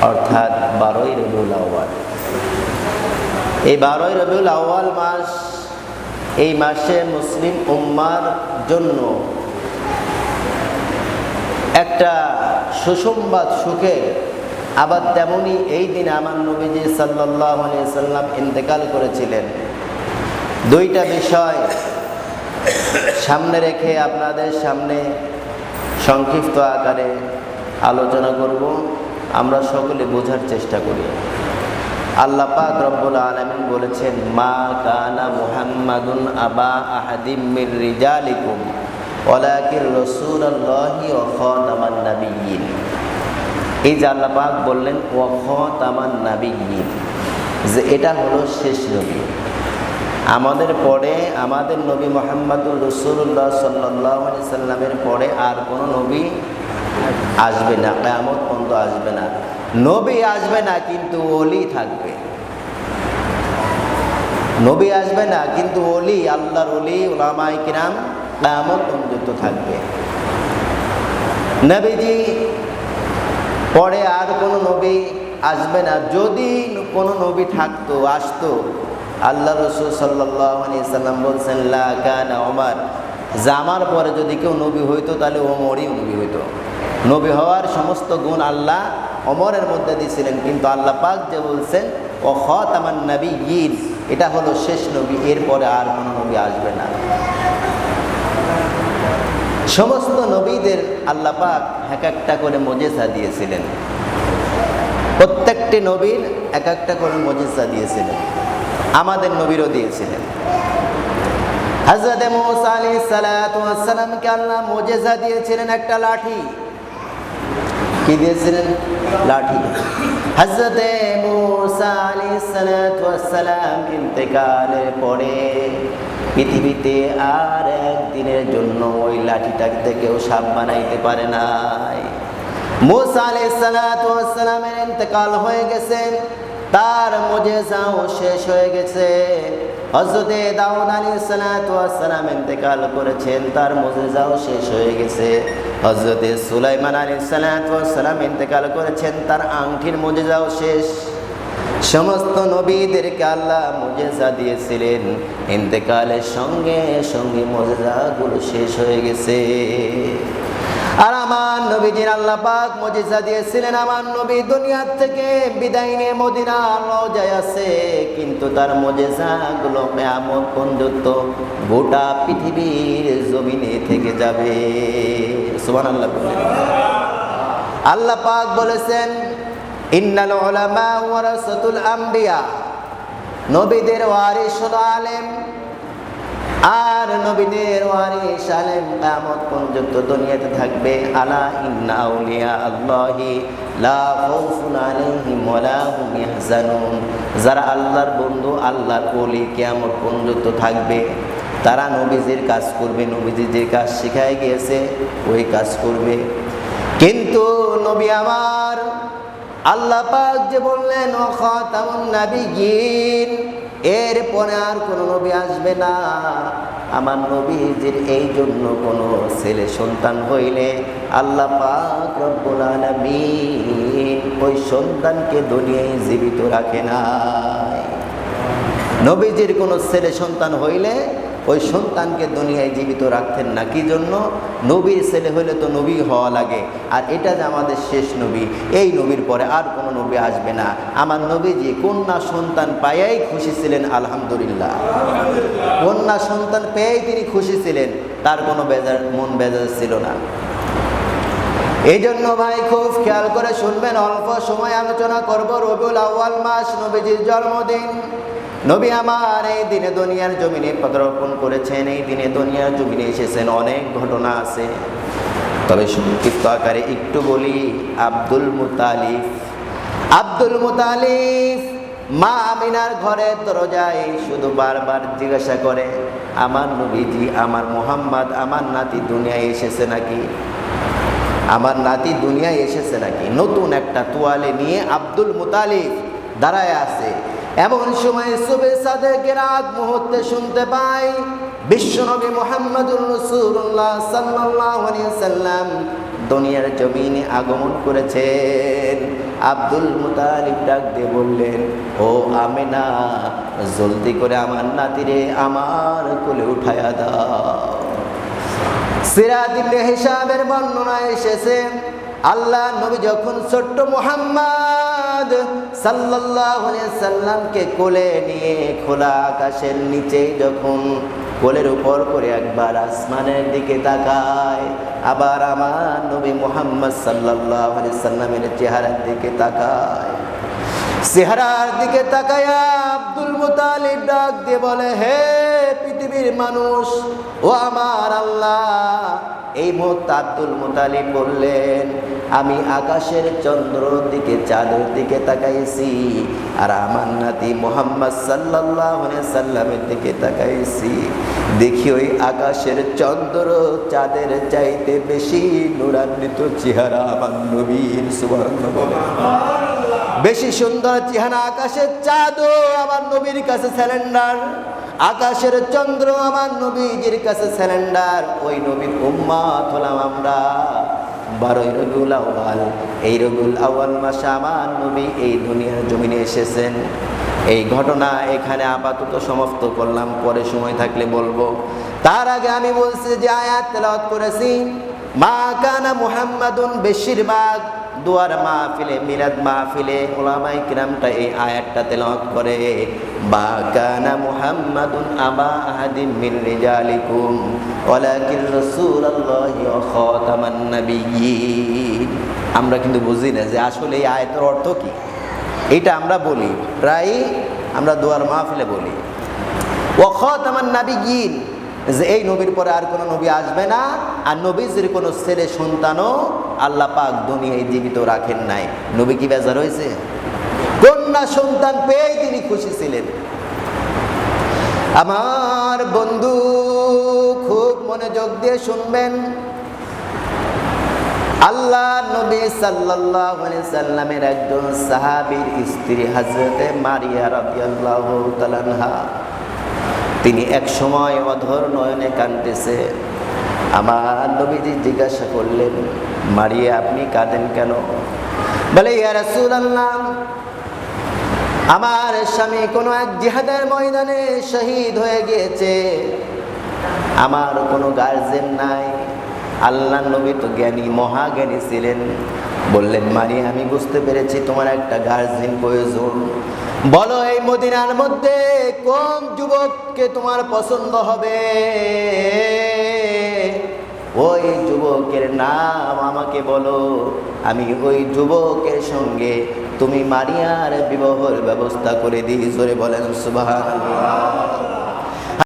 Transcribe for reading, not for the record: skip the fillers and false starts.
অর্থাৎ 12ই রবিউল আউয়াল। এই 12ই রবিউল আউয়াল মাস, এই মাসে মুসলিম উম্মার জন্য একটা সুসংবাদ সুখের। আবার তেমনি এই দিন আমার নবীজি সাল্লাল্লাহু আলাইহি সাল্লাম ইন্তেকাল করেছিলেন। দুইটা বিষয় সামনে রেখে আপনাদের সামনে সংক্ষিপ্ত আকারে আলোচনা করব, আমরা সকলে বোঝার চেষ্টা করি। আল্লাহ পাক রব্বুল আলামিন বলেছেন, মা কানা মুহাম্মাদুন আবা আহাদিম মির রিজালিকুম ওয়ালাকিন রাসূলুল্লাহি ওয়া খাতামান নাবিয়্যিন। এই যে আল্লাহ পাক বললেন ওয়া খাতামান নাবিয়্যিন, যে এটা হলো শেষ নবী। আমাদের পরে আমাদের নবী মুহাম্মদুর রাসূলুল্লাহ সাল্লাল্লাহু আলাইহি সাল্লামের পরে আর কোনো নবী আসবে না, কিয়ামত পর্যন্ত আসবে না। নবী আসবে না কিন্তু ওলি থাকবে। নবী আসবে না কিন্তু ওলি, আল্লাহর ওলি, উলামায়ে কিরাম কিয়ামত পর্যন্ত থাকবে। নবীজি পরে আর কোনো নবী আসবে না। যদি কোনো নবী থাকতো, আসতো, আল্লাহ রাসূল সাল্লাল্লাহু আলাইহি সাল্লাম বলছেন, লা কানা ওমর, যে আমার পরে যদি কেউ নবী হইতো তাহলে ওমরই নবী হইতো। নবী হওয়ার সমস্ত গুণ আল্লাহ ওমরের মধ্যে দিয়েছিলেন, কিন্তু আল্লাহ পাক যে বলছেন ও খাতামান নাবিয়্যিন, এটা হলো শেষ নবী, এরপরে আর কোনো নবী আসবে না। সমস্ত নবীদের আল্লাহ পাক এক একটা করে মুজিজা দিয়েছিলেন। প্রত্যেকটি নবীর এক একটা করে মুজিজা দিয়েছিলেন, আমাদের নবীরও দিয়েছিলেন। হযরত মূসা আলাইহিস সালাতু ওয়াস সালামকে আল্লাহ মুজিজা দিয়েছিলেন একটা লাঠি। কি দিয়েছিলেন? লাঠি। হযরত মূসা আলাইহিস সালাতু ওয়াস সালাম ইন্তেকালের পরে পৃথিবীতে আর একদিনের জন্য ওই লাঠিটাকে কেউ সাপ বানাইতে পারে নাই। মূসা আলাইহিস সালাতু ওয়াস সালামের ইন্তেকাল হয়ে গেছে, তার মুজিজাও শেষ হয়ে গেছে। হযরত দাউদ আলাইহিস সালাতু ওয়াস সালাম ইন্তেকাল করেছেন, তার মুজিজাও শেষ হয়ে গেছে। হযরত সুলাইমান আলাইহিস সালাতু ওয়াস সালাম ইন্তেকাল করেছেন, তার আংটির মুজিজাও শেষ। সমস্ত নবীদেরকে আল্লাহ মুজিজা দিয়েছিলেন, ইন্তেকালের সঙ্গে সঙ্গে মুজিজাগুলো শেষ হয়ে গেছে। আর আমার নবীজির আল্লাহ পাক মুজিজা দিয়েছিলেন। আমার নবী দুনিয়া থেকে বিদায় নিয়ে মদিনার রওজায় আছে, কিন্তু তার মুজিজাগুলো কিয়ামত পর্যন্ত গোটা পৃথিবীর জমিনে থেকে যাবে। সুবহানাল্লাহ। আল্লাহ পাক বলেছেন, ইন্নাল উলামা ওয়ারাসাতুল আম্বিয়া, নবীদের ওয়ারিস হলো আলেম, আর নবীদের ওয়ারিস আলেম কিয়ামত পর্যন্ত দুনিয়াতে থাকবে। আলা ইন্না আউলিয়া আল্লাহি লা খাউফুন আলাইহিম ওয়ালা হুম ইয়াহজানুন, যারা আল্লাহর বন্ধু, আল্লাহর ওলি কিয়ামত পর্যন্ত থাকবে, তারা নবীজির কাজ করবে, নবীজি যে কাজ শিখায় গিয়েছে ওই কাজ করবে। কিন্তু নবী আমার আল্লাহ পাক যে বললেন ও খাতামুন নাবিয়্যিন, এরপরে আর কোনো নবী আসবে না। আমার নবীজির এই জন্য কোনো ছেলে সন্তান হইলে আল্লাহ পাক রব্বুল আলামিন ওই সন্তানকে দুনিয়ায় জীবিত রাখে নাই। নবীজির কোনো ছেলে সন্তান হইলে ওই সন্তানকে দুনিয়ায় জীবিত রাখতেন না। কি জন্য? নবীর ছেলে হইলে তো নবী হওয়া লাগে, আর এটা যে আমাদের শেষ নবী, এই নবীর পরে আর কোনো নবী আসবে না। আমার নবীজি কন্যা সন্তান পাইয়াই খুশি ছিলেন, আলহামদুলিল্লাহ। কন্যা সন্তান পেয়েই তিনি খুশি ছিলেন, তার কোনো মন বেজার ছিল না। এই জন্য ভাই খুব খেয়াল করে শুনবেন, অল্প সময় আলোচনা করব। রবিউল আউয়াল মাস, নবীজির জন্মদিন। নবী আমার এই দিনে দুনিয়ার জমিনে পদার্পণ করেছেন, এই দিনে দুনিয়ার জমিনে এসেছেন। অনেক ঘটনা আছে, তবে সংক্ষিপ্ত আকারে একটু বলি। আব্দুল মুতালিব মা আমিনার ঘরের দরজায় শুধু বারবার জিজ্ঞাসা করে, আমার নবীজি, আমার মুহাম্মদ, আমার নাতি দুনিয়ায় এসেছে নাকি? আমার নাতি দুনিয়ায় এসেছে নাকি? নতুন একটা তোয়ালে নিয়ে আব্দুল মুতালিব দাঁড়ায় আছে। এমন সময় সুবহে সাদেকের আগ মুহূর্তে শুনতে পাই বিশ্বনবী মুহাম্মদুর রাসূলুল্লাহ সাল্লাল্লাহু আলাইহি সাল্লাম দুনিয়ার জমিনে আগমন করেছেন। আব্দুল মুতালিব ডাক দিয়ে বললেন, ও আমিনা, জলদি করে আমার নাতিরে আমার কোলে উঠায়া দাও। সিরাত ইবনে হিশামের বর্ণনায় এসেছে, আল্লাহ নবী যখন ছোট্ট মুহাম্মদ সাল্লাল্লাহু আলাইহি সাল্লামকে কোলে নিয়ে খোলা আকাশের নিচে যখন কোলের উপর করে একবার আসমানের দিকে তাকায়, আবার আমার নবী মুহাম্মদ সাল্লাল্লাহু আলাইহি সাল্লামের চেহারার দিকে তাকায়, চেহারার দিকে তাকায়া আব্দুল মুতালিব ডাক দিয়ে বলে, হে পৃথিবীর মানুষ, ও আমার আল্লাহ। এই মুহূর্তে আব্দুল মুতালিব বললেন, আমি আকাশের চন্দ্রর দিকে চাঁদের দিকে তাকাইছি, আর আমার নাতি মুহাম্মদ সাল্লাল্লাহু আলাইহি সাল্লামের দিকে তাকাইছি, দেখি ওই আকাশের চন্দ্র চাঁদের চাইতে বেশি নূরান্বিত চেহারা আমার নবীর। সুবহানাল্লাহ, বেশি সুন্দর চেহারা। আকাশের চাঁদও আমার নবীর কাছে স্যালেন্ডার, আকাশের চন্দ্র আমার নবীজির কাছে স্যালেন্ডার। ওই নবীর উম্মত হলাম আমরা। 12 রবিউল আউয়াল, এই রবিউল আউয়াল মাসে আমার নবী এই দুনিয়ার জমিনে এসেছেন। এই ঘটনা এখানে আপাতত সমাপ্ত করলাম, পরে সময় থাকলে বলবো। তার আগে আমি বলছি যে আয়াত তেলাওয়াত করেছি, মা কানা মুহাম্মাদুন, বেশিরভাগ দুয়ার মাহফিলে, মিলাদ মাহফিলে উলামায়ে কিরামটা এই আয়াতটা তেলাওয়াত করে, মা কানা মুহাম্মাদুন আবা আহাদিম মিন রিজালিকুম ওয়ালাকিন রাসূলুল্লাহি ওয়া খাতামান নাবিয়্যিন। আমরা কিন্তু বুঝি না যে আসলে এই আয়াতের অর্থ কি। এটা আমরা বলি, প্রায় আমরা দুয়ার মাহফিলে বলি ওয়া খাতামান নাবিয়্যিন, যে এই নবীর পরে আর কোনো নবী আসবে না, আর নবীজির কোনো ছেলে সন্তানও আল্লাহ পাক দুনিয়ায় জীবিত রাখেন নাই। নবী কি বেজার হয়েছে? কন্যা সন্তান পেয়ে তিনি খুশি ছিলেন। আমার বন্ধু খুব মনোযোগ দিয়ে শুনবেন, আল্লাহ নবী সাল্লাল্লাহু আলাইহি সাল্লামের একজন সাহাবীর স্ত্রী হযরতে মারিয়া রাদিয়াল্লাহু তাআলা আনহা, তিনি এক সময় অধর নয়নে কাঁদতেছে। আমার নবীজি জিজ্ঞাসা করলেন, মারিয়া আপনি কাঁদেন কেন? বলে, ইয়া রাসূলুল্লাহ, আমার স্বামী কোনো এক জিহাদের ময়দানে শহীদ হয়ে গিয়েছে, আমার কোনো গার্জিয়ান নাই। আল্লাহ নবী তো জ্ঞানী, মহাজ্ঞানী ছিলেন। বললেন, মারিয়া আমি বুঝতে পেরেছি তোমার একটা গার্জিয়ান প্রয়োজন। বলো এই মদিনার মধ্যে কোন যুবককে তোমার পছন্দ হবে, ওই যুবকের নাম আমাকে বলো, আমি ওই যুবকের সঙ্গে তুমি মারিয়ার বিবাহের ব্যবস্থা করে দিই। জোরে বলেন সুবহানাল্লাহ।